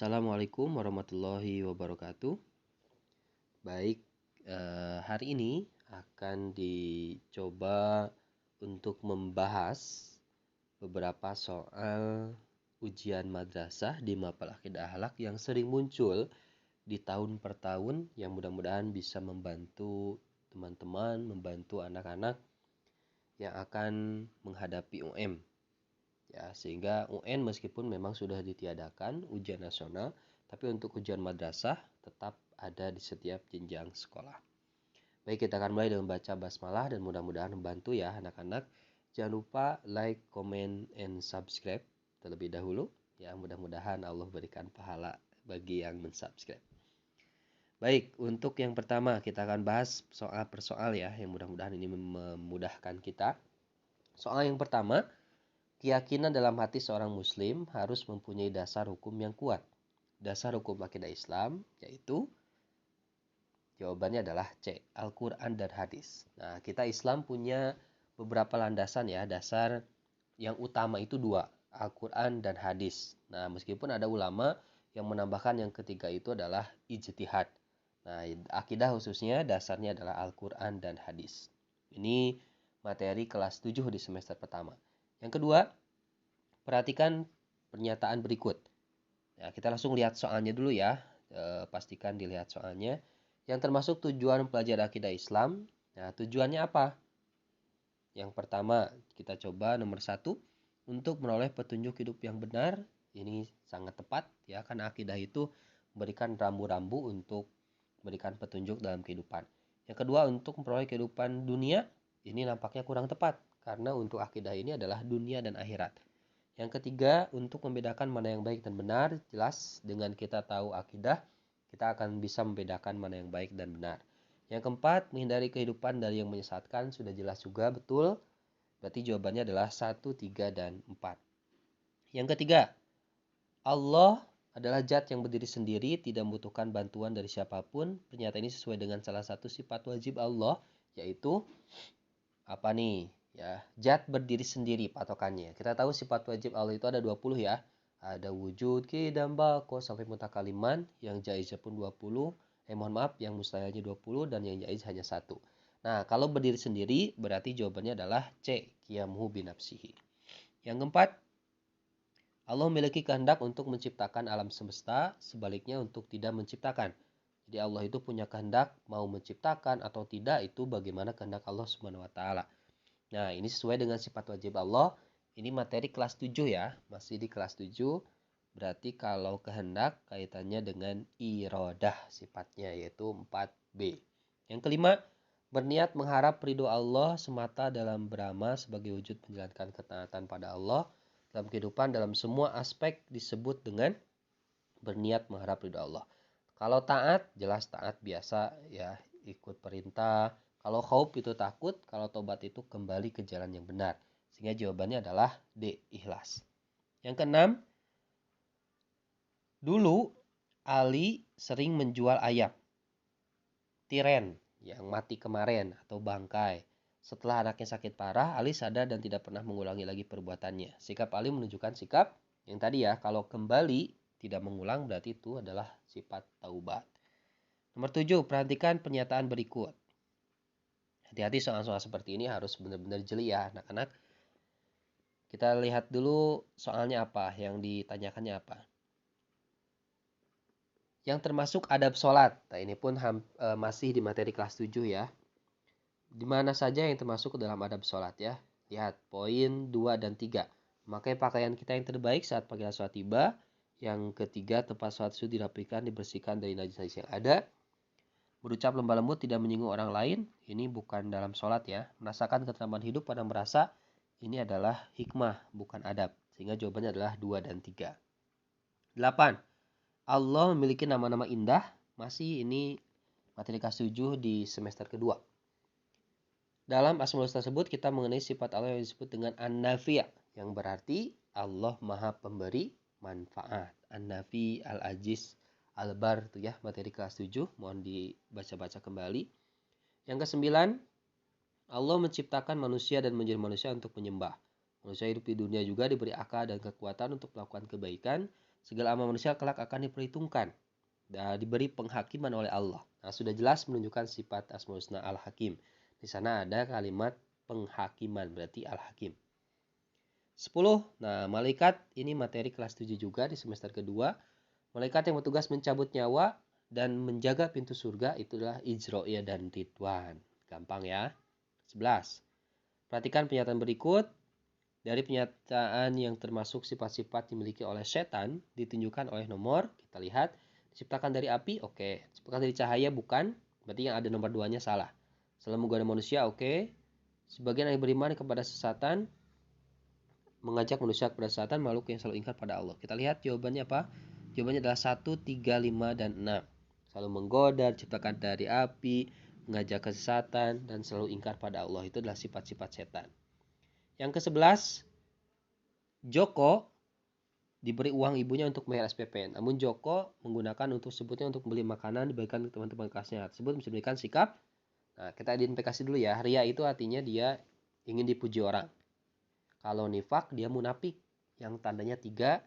Assalamualaikum warahmatullahi wabarakatuh. Baik, hari ini akan dicoba untuk membahas beberapa soal ujian madrasah di Mapel Akidah Akhlak yang sering muncul di tahun per tahun, yang mudah-mudahan bisa membantu teman-teman, membantu anak-anak yang akan menghadapi UM. Ya, sehingga UN meskipun memang sudah ditiadakan ujian nasional, tapi untuk ujian madrasah tetap ada di setiap jenjang sekolah. Baik, kita akan mulai dengan baca basmalah dan mudah-mudahan membantu ya anak-anak. Jangan lupa like, comment, and subscribe terlebih dahulu. Ya, mudah-mudahan Allah berikan pahala bagi yang mensubscribe. Baik, untuk yang pertama kita akan bahas soal per soal ya, yang mudah-mudahan ini memudahkan kita. Soal yang pertama, keyakinan dalam hati seorang muslim harus mempunyai dasar hukum yang kuat. Dasar hukum akidah Islam yaitu, jawabannya adalah C, Al-Quran dan Hadis. Nah, kita Islam punya beberapa landasan ya, dasar yang utama itu dua, Al-Quran dan Hadis. Nah, meskipun ada ulama yang menambahkan yang ketiga itu adalah ijtihad. Nah, akidah khususnya dasarnya adalah Al-Quran dan Hadis. Ini materi kelas 7 di semester pertama. Yang kedua, perhatikan pernyataan berikut. Ya, kita langsung lihat soalnya dulu ya. Pastikan dilihat soalnya. Yang termasuk tujuan belajar akidah Islam. Nah, tujuannya apa? Yang pertama, kita coba nomor 1. Untuk menoleh petunjuk hidup yang benar. Ini sangat tepat ya, karena akidah itu memberikan rambu-rambu untuk memberikan petunjuk dalam kehidupan. Yang kedua, untuk memperoleh kehidupan dunia. Ini nampaknya kurang tepat, karena untuk akidah ini adalah dunia dan akhirat. Yang ketiga, untuk membedakan mana yang baik dan benar. Jelas dengan kita tahu akidah, kita akan bisa membedakan mana yang baik dan benar. Yang keempat, menghindari kehidupan dari yang menyesatkan. Sudah jelas juga, betul. Berarti jawabannya adalah 1, 3, dan 4. Yang ketiga, Allah adalah zat yang berdiri sendiri, tidak membutuhkan bantuan dari siapapun. Pernyataan ini sesuai dengan salah satu sifat wajib Allah, yaitu apa nih? Ya, zat berdiri sendiri patokannya. Kita tahu sifat wajib Allah itu ada 20 ya. Ada wujud, qidam, baqo sampai mutakaliman, yang jaiznya pun 20. Mohon maaf, yang mustahilnya 20 dan yang jaiz hanya 1. Nah, kalau berdiri sendiri berarti jawabannya adalah C, qiyamuhu binafsihi. Yang keempat, Allah memiliki kehendak untuk menciptakan alam semesta, sebaliknya untuk tidak menciptakan. Jadi Allah itu punya kehendak mau menciptakan atau tidak, itu bagaimana kehendak Allah Subhanahu wa taala. Nah, ini sesuai dengan sifat wajib Allah. Ini materi kelas 7 ya, masih di kelas 7. Berarti kalau kehendak kaitannya dengan iradah sifatnya, yaitu 4B. Yang kelima, berniat mengharap ridho Allah semata dalam beramal sebagai wujud menjalankan ketaatan pada Allah dalam kehidupan, dalam semua aspek disebut dengan berniat mengharap ridho Allah. Kalau taat, jelas taat biasa ya, ikut perintah. Kalau khauf itu takut, kalau tobat itu kembali ke jalan yang benar. Sehingga jawabannya adalah D, ikhlas. Yang keenam, dulu Ali sering menjual ayam tiren yang mati kemarin atau bangkai. Setelah anaknya sakit parah, Ali sadar dan tidak pernah mengulangi lagi perbuatannya. Sikap Ali menunjukkan sikap yang tadi ya, kalau kembali tidak mengulang berarti itu adalah sifat taubat. Nomor 7, perhatikan pernyataan berikut. Hati-hati soal-soal seperti ini harus benar-benar jeli ya anak-anak. Kita lihat dulu soalnya apa, yang ditanyakannya apa. Yang termasuk adab sholat. Nah, ini pun masih di materi kelas 7 ya. Di mana saja yang termasuk ke dalam adab sholat ya. Lihat poin 2 dan 3. Memakai pakaian kita yang terbaik saat panggilan sholat tiba. Yang ketiga, tempat sholat itu dirapikan, dibersihkan dari najis-najis yang ada. Berucap lemah lembut, tidak menyinggung orang lain. Ini bukan dalam sholat ya. Merasakan ketentraman hidup pada merasa, ini adalah hikmah, bukan adab. Sehingga jawabannya adalah 2 dan 3. 8. Allah memiliki nama-nama indah. Masih ini materi kelas 7 di semester kedua. Dalam Asmaul tersebut kita mengenai sifat Allah yang disebut dengan An-Nafi', yang berarti Allah Maha Pemberi manfaat. An-Nafi, Al-Aziz, Al-Bar, itu ya materi kelas 7. Mohon dibaca-baca kembali. Yang kesembilan, Allah menciptakan manusia dan menjadi manusia untuk menyembah. Manusia hidup di dunia juga diberi akal dan kekuatan untuk melakukan kebaikan, Segala amal manusia kelak akan diperhitungkan dan diberi penghakiman oleh Allah. Nah, sudah jelas menunjukkan sifat Asmaul Husna Al-Hakim. Di sana ada kalimat penghakiman, berarti Al-Hakim. 10. Nah, malaikat ini materi kelas 7 juga di semester kedua. Malaikat yang bertugas mencabut nyawa dan menjaga pintu surga itulah Ijro'iyah dan Ridwan. Gampang ya. 11. Perhatikan pernyataan berikut. Dari pernyataan yang termasuk sifat-sifat dimiliki oleh setan ditunjukkan oleh nomor. Kita lihat. Diciptakan dari api, oke. Diciptakan dari cahaya, bukan. Berarti yang ada nomor 2-nya salah. Selalu menggoda manusia, oke. Sebagian yang beriman kepada sesatan, mengajak manusia kepada sesatan, makhluk yang selalu ingkar pada Allah. Kita lihat jawabannya apa? Jawabannya adalah 1, 3, 5, dan 6. Selalu menggoda, diciptakan dari api, mengajak kesesatan, dan selalu ingkar pada Allah. Itu adalah sifat-sifat setan. Yang ke-11, Joko diberi uang ibunya untuk bayar SPP. Namun Joko menggunakan untuk sebutnya untuk beli makanan diberikan ke teman-teman kelasnya. Tersebut bisa diberikan sikap. Nah, kita identifikasi dulu ya. Ria itu artinya dia ingin dipuji orang. Kalau nifak dia munafik yang tandanya 3.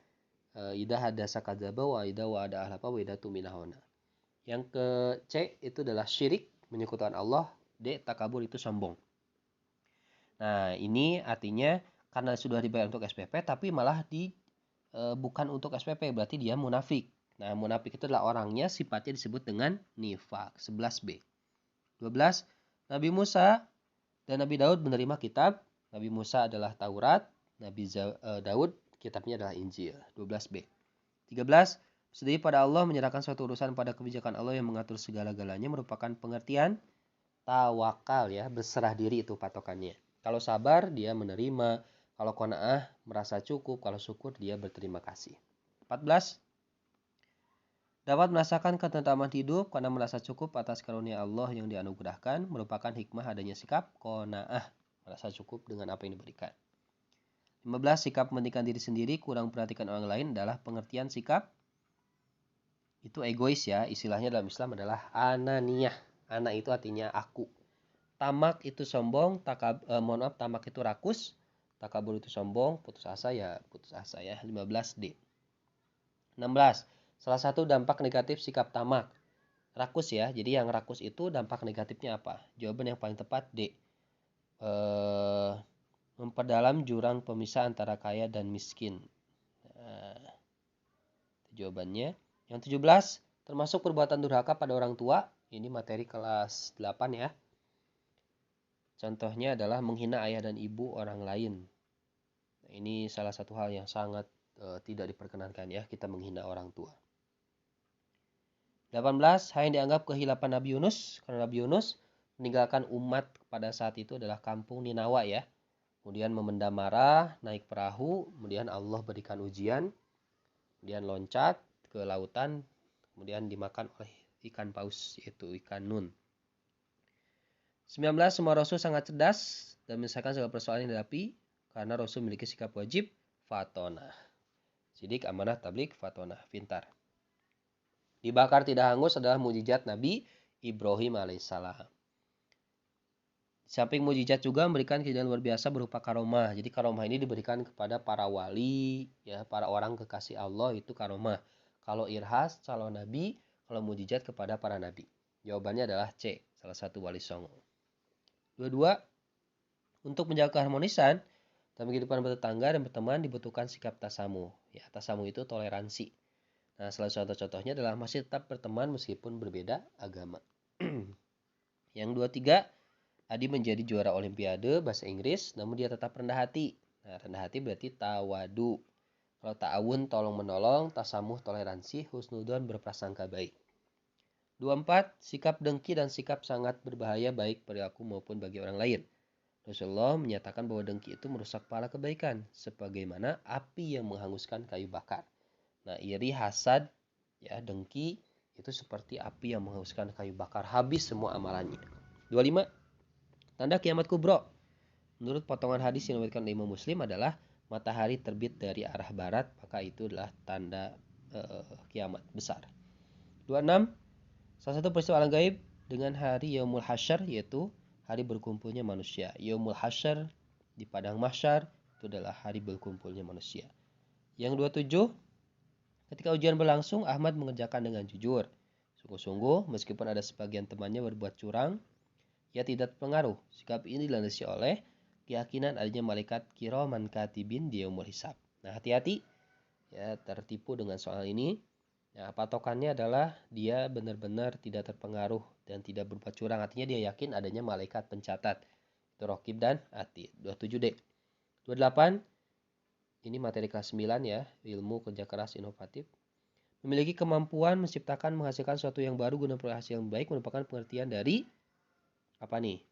Ida hadasa kadzaba wa ida wa ada ahlapa wa ida tuminahona. Yang ke C itu adalah syirik, menyekutukan Allah. D, takabur itu sombong. Nah, ini artinya karena sudah dibayar untuk SPP tapi malah bukan untuk SPP, berarti dia munafik. Nah, munafik itu adalah orangnya, sifatnya disebut dengan nifak. 11B. 12. Nabi Musa dan Nabi Daud menerima kitab. Nabi Musa adalah Taurat, Nabi Daud kitabnya adalah Injil. 12B. 13. Bersedih pada Allah, menyerahkan suatu urusan pada kebijakan Allah yang mengatur segala-galanya merupakan pengertian tawakal ya, berserah diri itu patokannya. Kalau sabar dia menerima, kalau qanaah merasa cukup, kalau syukur dia berterima kasih. 14. Dapat merasakan ketentraman hidup karena merasa cukup atas karunia Allah yang dianugerahkan, merupakan hikmah adanya sikap qanaah, merasa cukup dengan apa yang diberikan. 15. Sikap mementingkan diri sendiri, kurang perhatikan orang lain adalah pengertian sikap itu egois ya. Istilahnya dalam Islam adalah ananiyah. Ana itu artinya aku. Tamak itu sombong, tamak itu rakus, takabur itu sombong, putus asa ya 15D. 16. Salah satu dampak negatif sikap tamak, rakus ya. Jadi yang rakus itu dampak negatifnya apa? Jawaban yang paling tepat D. Memperdalam jurang pemisah antara kaya dan miskin. Nah, jawabannya. Yang 17, termasuk perbuatan durhaka pada orang tua. Ini materi kelas 8 ya. Contohnya adalah menghina ayah dan ibu orang lain. Nah, ini salah satu hal yang sangat tidak diperkenankan ya, kita menghina orang tua. 18, hal yang dianggap kehilapan Nabi Yunus. Karena Nabi Yunus meninggalkan umat pada saat itu adalah kampung Ninawa ya. Kemudian memendam marah, naik perahu, kemudian Allah berikan ujian, kemudian loncat ke lautan, kemudian dimakan oleh ikan paus, yaitu ikan nun. 19. Semua Rasul sangat cerdas dan menyelesaikan segala persoalan yang dihadapi karena Rasul memiliki sikap wajib fatonah. Sidik, amanah, tablik, fatonah, pintar. Dibakar tidak hangus adalah mukjizat Nabi Ibrahim alaihissalam. Samping mukjizat juga memberikan kejadian luar biasa berupa karomah. Jadi karomah ini diberikan kepada para wali, ya, para orang kekasih Allah itu karomah. Kalau irhas, calon nabi, kalau mukjizat kepada para nabi. Jawabannya adalah C, salah satu wali songo. 22. Untuk menjaga keharmonisan dalam kehidupan bertetangga dan berteman dibutuhkan sikap tasamuh. Ya, tasamuh itu toleransi. Nah, salah satu contohnya adalah masih tetap berteman meskipun berbeda agama. Yang 23, Adi menjadi juara olimpiade bahasa Inggris, namun dia tetap rendah hati. Nah, rendah hati berarti tawadu. Kalau ta'awun tolong menolong, tasamuh toleransi, husnudon berprasangka baik. 24, sikap dengki dan sikap sangat berbahaya baik perilaku maupun bagi orang lain. Rasulullah menyatakan bahwa dengki itu merusak pahala kebaikan, sebagaimana api yang menghanguskan kayu bakar. Nah, iri, hasad, ya, dengki itu seperti api yang menghanguskan kayu bakar, habis semua amalannya. 25, tanda kiamat kubro. Menurut potongan hadis yang diriwayatkan oleh Imam Muslim adalah matahari terbit dari arah barat, maka itu adalah tanda kiamat besar. 26, salah satu peristiwa alam gaib dengan hari Yaumul Hasyr yaitu hari berkumpulnya manusia. Yaumul Hasyr di padang mahsyar itu adalah hari berkumpulnya manusia. Yang 27, Ketika ujian berlangsung, Ahmad mengerjakan dengan jujur. Sungguh-sungguh, meskipun ada sebagian temannya berbuat curang, ia tidak terpengaruh. Sikap ini dilandasi oleh keyakinan adanya malaikat kiraman katibin di yaumul hisab. Nah, hati-hati ya tertipu dengan soal ini. Nah, patokannya adalah dia benar-benar tidak terpengaruh dan tidak berbuat curang. Artinya dia yakin adanya malaikat pencatat. Itu Raqib dan Atid. 27D. 28. Ini materi kelas 9 ya, ilmu kerja keras inovatif. Memiliki kemampuan menciptakan menghasilkan sesuatu yang baru guna hasil yang baik merupakan pengertian dari apa nih?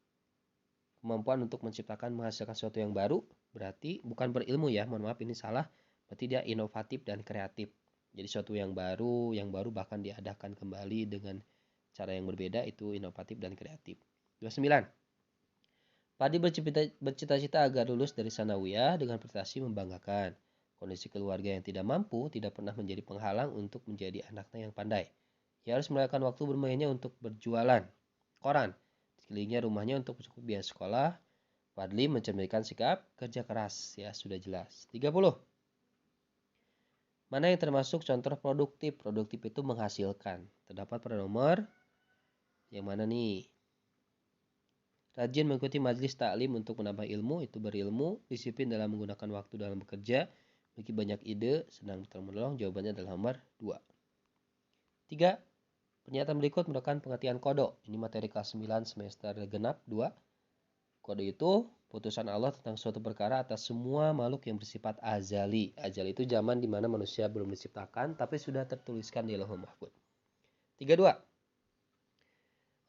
Kemampuan untuk menciptakan menghasilkan sesuatu yang baru berarti bukan berilmu ya, mohon maaf ini salah. Berarti dia inovatif dan kreatif. Jadi sesuatu yang baru bahkan diadakan kembali dengan cara yang berbeda itu inovatif dan kreatif. 29. Padi bercita-cita agar lulus dari sanawiyah dengan prestasi membanggakan. Kondisi keluarga yang tidak mampu tidak pernah menjadi penghalang untuk menjadi anaknya yang pandai. Ia harus melakukan waktu bermainnya untuk berjualan koran. Sekelilingnya rumahnya untuk mencukupi biaya sekolah. Fadli mencerminkan sikap kerja keras. Ya, sudah jelas. 30. Mana yang termasuk contoh produktif? Produktif itu menghasilkan. Terdapat pada nomor yang mana nih? Rajin mengikuti majelis taklim untuk menambah ilmu, itu berilmu. Disiplin dalam menggunakan waktu dalam bekerja. Memiliki banyak ide, senang menolong. Jawabannya adalah nomor 2. 3. Pernyataan berikut merupakan pengertian kodok. Ini materi kelas 9 semester genap 2. Kode itu putusan Allah tentang suatu perkara atas semua makhluk yang bersifat azali. Azali itu zaman di mana manusia belum diciptakan tapi sudah tertuliskan di Lauhul Mahfuz. 32.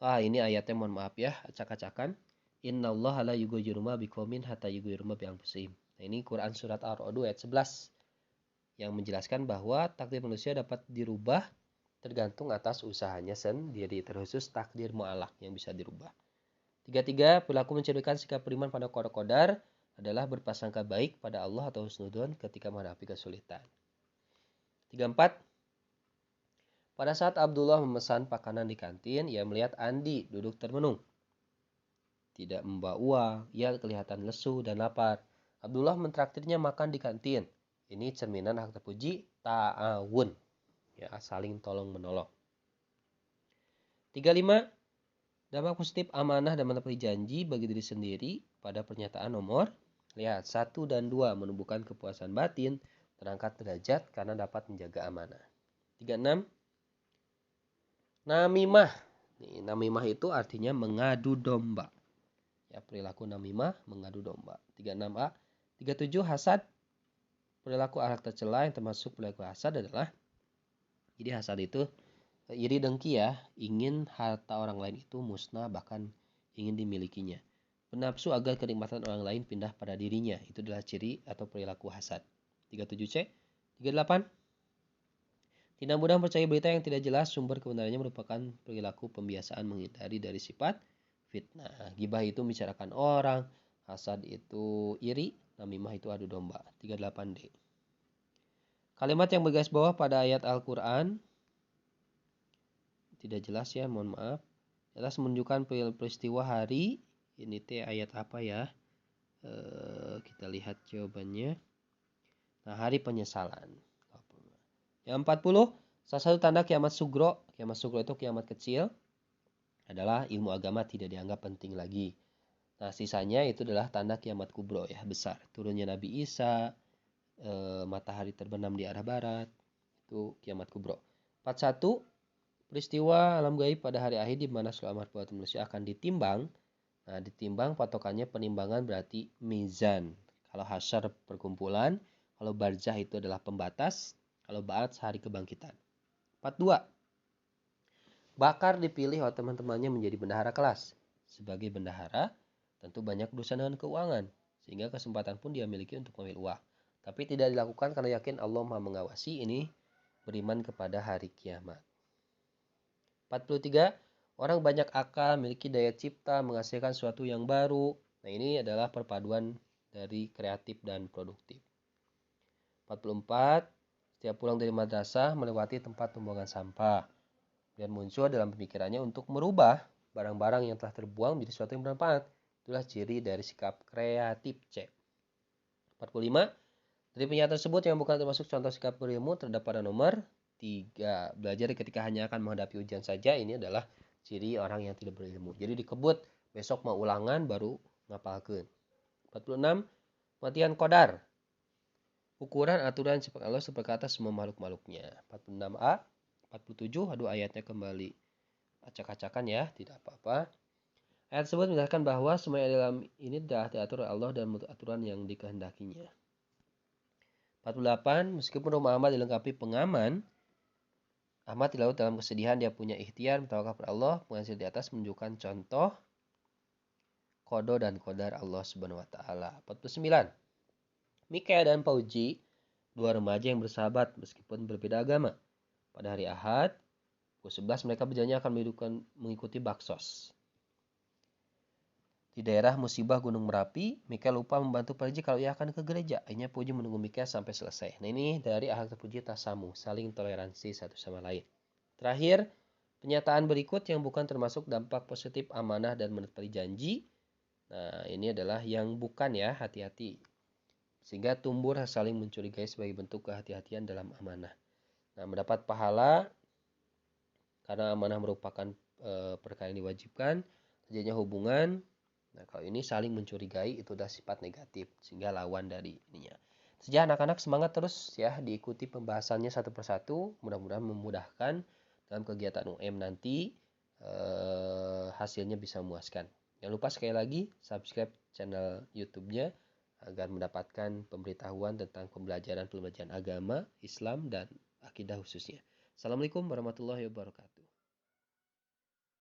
Wah, ini ayatnya mohon maaf ya, acak-acakan. Innallaha la yughayyiru ma biqaumin hatta yughayyiru ma bi anfusihim. Nah, ini Quran surat Ar-Ra'd ayat 11 yang menjelaskan bahwa takdir manusia dapat dirubah tergantung atas usahanya sendiri, terkhusus takdir mu'alaq yang bisa dirubah. 33. Perilaku mencerminkan sikap beriman pada qadar adalah berprasangka baik pada Allah atau husnudzon ketika menghadapi kesulitan. 34. Pada saat Abdullah memesan makanan di kantin, ia melihat Andi duduk termenung. Tidak membawa uang, ia kelihatan lesu dan lapar. Abdullah mentraktirnya makan di kantin. Ini cerminan hak terpuji ta'awun. Ya, saling tolong menolong. 35. Dampak positif amanah dan menepati janji bagi diri sendiri pada pernyataan nomor. Lihat, 1 dan 2 menumbuhkan kepuasan batin, terangkat derajat karena dapat menjaga amanah. 36. Namimah. Namimah itu artinya mengadu domba. Ya, perilaku namimah mengadu domba. 36A. 37 hasad. Perilaku akhlak tercela yang termasuk perilaku hasad adalah, jadi hasad itu iri dengki ya, ingin harta orang lain itu musnah bahkan ingin dimilikinya. Bernafsu agar kenikmatan orang lain pindah pada dirinya, itu adalah ciri atau perilaku hasad. 37C. 38. Tidak mudah percaya berita yang tidak jelas sumber kebenarannya merupakan perilaku pembiasaan menghindari dari sifat fitnah. Gibah itu membicarakan orang, hasad itu iri, namimah itu adu domba. 38D. Kalimat yang bergaris bawah pada ayat Al-Quran tidak jelas ya, mohon maaf. Jelas menunjukkan peristiwa hari. Ini teh ayat apa ya? Kita lihat jawabannya. Nah, hari penyesalan. Yang 40, salah satu tanda kiamat sugro itu kiamat kecil, adalah ilmu agama tidak dianggap penting lagi. Nah, sisanya itu adalah tanda kiamat kubro ya, besar. Turunnya Nabi Isa, matahari terbenam di arah barat, itu kiamat kubro. 41, peristiwa alam gaib pada hari akhir di mana seluruh amal perbuatan manusia akan ditimbang. Nah, ditimbang patokannya penimbangan berarti mizan. Kalau hasyar perkumpulan, kalau barzah itu adalah pembatas, kalau ba'ats hari kebangkitan. 42. Bakar dipilih oleh teman-temannya menjadi bendahara kelas. Sebagai bendahara, tentu banyak urusan dengan keuangan, sehingga kesempatan pun dia miliki untuk mengambil uang. Tapi tidak dilakukan karena yakin Allah Maha mengawasi, ini beriman kepada hari kiamat. 43. Orang banyak akal, memiliki daya cipta, menghasilkan sesuatu yang baru. Nah, ini adalah perpaduan dari kreatif dan produktif. 44. Setiap pulang dari madrasah melewati tempat pembuangan sampah dan muncul dalam pemikirannya untuk merubah barang-barang yang telah terbuang menjadi sesuatu yang bermanfaat. Itulah ciri dari sikap kreatif. C. 45. Dari pernyataan tersebut yang bukan termasuk contoh sikap berilmu terdapat pada nomor 3. Belajar ketika hanya akan menghadapi ujian saja, ini adalah ciri orang yang tidak berilmu. Jadi dikebut besok mau ulangan baru ngapalkeun. 46. Pengertian qadar. Ukuran aturan sifat Allah seperti atas semua makhluk-makhluknya. 46a. 47. Aduh ayatnya kembali acak-acakan ya, tidak apa-apa. Ayat tersebut menjelaskan bahwa semua yang dalam ini telah diatur oleh Allah dan menurut aturan yang dikehendakinya. 48. Meskipun rumah Ahmad dilengkapi pengaman, Ahmad tidak dalam kesedihan, dia punya ikhtiar bertawakal kepada Allah. Pengasil di atas menunjukkan contoh kodo dan qadar Allah Subhanahu wa taala. 49. Mika dan Pauji, dua remaja yang bersahabat meskipun berbeda agama. Pada hari Ahad, pukul 11 mereka berjanji akan mengikuti baksos. Di daerah musibah Gunung Merapi, Mika lupa membantu Pauji kalau ia akan ke gereja. Akhirnya Pauji menunggu Mika sampai selesai. Nah ini dari akhlak terpuji tasamu, saling toleransi satu sama lain. Terakhir, pernyataan berikut yang bukan termasuk dampak positif amanah dan menepati janji. Nah ini adalah yang bukan ya, hati-hati. Sehingga tumbuh saling mencurigai sebagai bentuk kehati-hatian dalam amanah. Nah mendapat pahala karena amanah merupakan perkara yang diwajibkan, terjadinya hubungan. Nah kalau ini saling mencurigai itu adalah sifat negatif sehingga lawan dari ininya. Sejak anak-anak semangat terus ya diikuti pembahasannya satu persatu, mudah-mudahan memudahkan dalam kegiatan UM nanti hasilnya bisa memuaskan. Jangan lupa sekali lagi subscribe channel YouTube-nya agar mendapatkan pemberitahuan tentang pembelajaran agama, Islam dan akidah khususnya. Assalamualaikum warahmatullahi wabarakatuh.